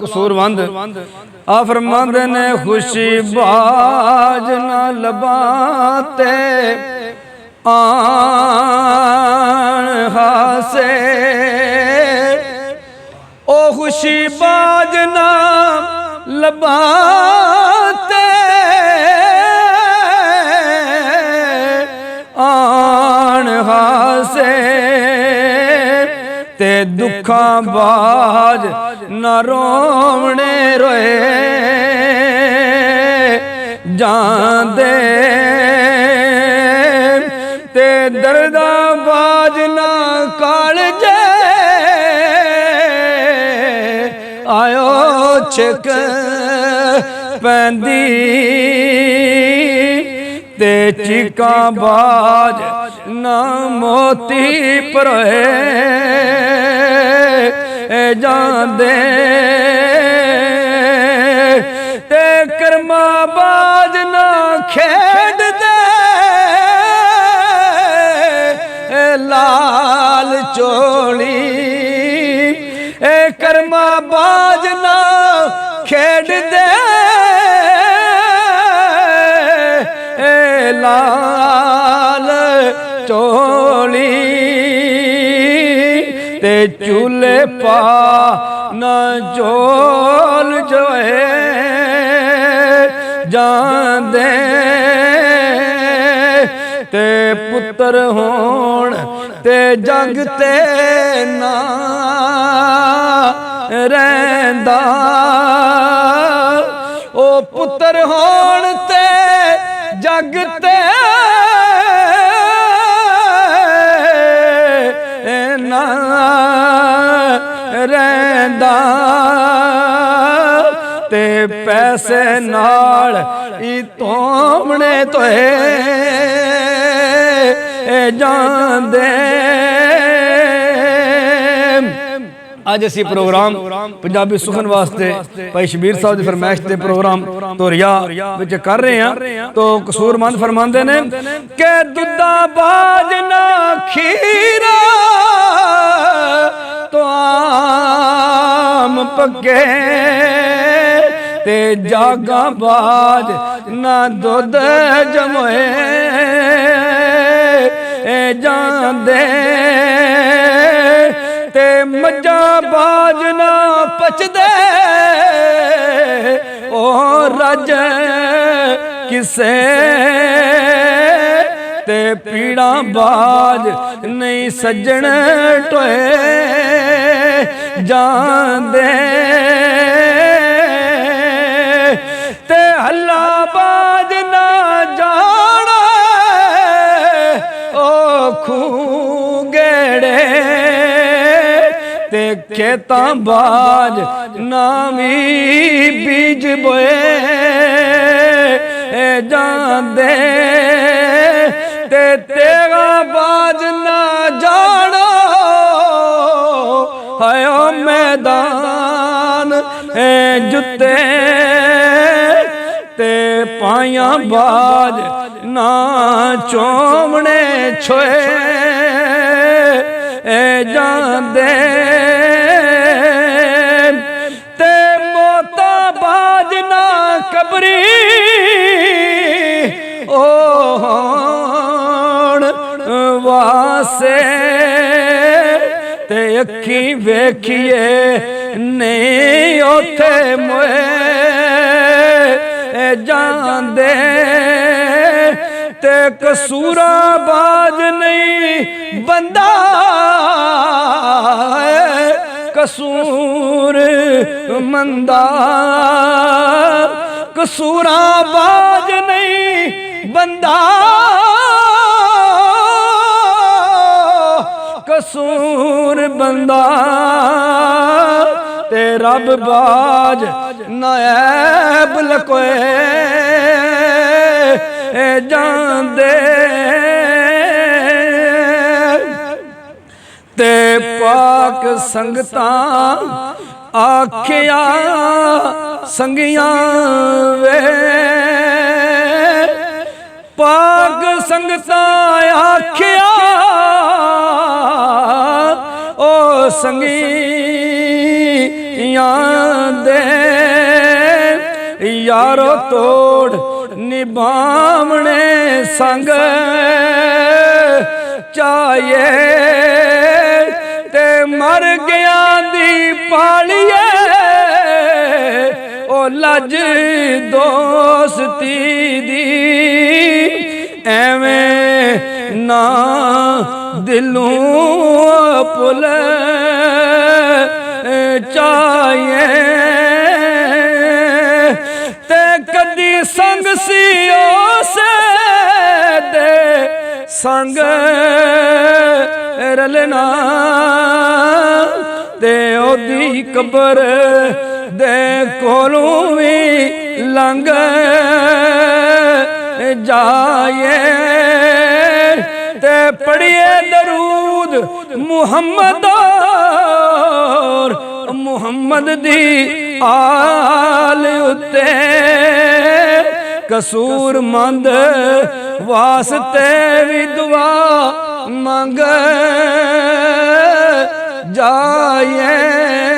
कसूरवंद आ फरमांदे ने खुशी बाज ना लबाते आन हासे ओ खुशी बाज ना लबाते आन हासे ते दुखा बाज न रोवणे रोए जांदे ते दर्दा बाज न कालजे आयो छिक पैंदी ते चीका बाज ना मोती परोए जांदे ते कर्मा बाज ना खेड दे लाल चोली कर्मा बाज ना खेड दे लाल चोली ते चूल्हे पा न चोल जोए जांदे ते पुत्र होण ते जग ते ना रैंदा ओ पुत्र होण ते जग ते ना रैंदा ते पैसे नाल ई तोमने तोए जांदे अज असी प्रोग्राम पंजाबी सुखन वास्ते भाई शबीर साहब की फरमाइश के प्रोग्राम तो रिया विच कर रहे हैं। तो कसूरमंद फरमाते ने के दुद्धा बाज ना खीरा तो आम पके ते जागा बाज ना दुध जमोए जांदे ते मज्जा बाज ना पचदे ओ रज किसे ते पीड़ा बाज नहीं सज्जण टोए जांदे ते हल्ला बाज ना जाना ओ खूंगेड़े ते खेतां बाज नामी बीज बोए जांदे ते तेरा बाज ना जानो हायो मैदान जुत्ते ते पाया बाज ना चोमने छोए जांदे ते मोता बाज ना कबरी ओ वासे ते अखी वेखिए नहीं ओथे मोए जांदे ते कसूरा बाज नहीं बंदा कसूर मंदा कसूरा बाज नहीं बंदा कसूर बंदा ते रब बाज नायब लकोए जांदे ते पाक संगता आखिया संगिया वे पाक संगता आखिया ओ संगी दे यारो तोड़ निभावने संग चाहिए ते मर गया दी पालिए ओ लज दोस्ती दी एवें ना दिलों पुल चाहिए ते कदी संग सी उसे दे संग रलना ते ओदी कबर दे कोलों भी लंघ जाए ते पढ़िए दरूद मुहम्मद मुहम्मद दी आल उत्ते कसूरमंद वास्ते भी दुआ मंग जाए।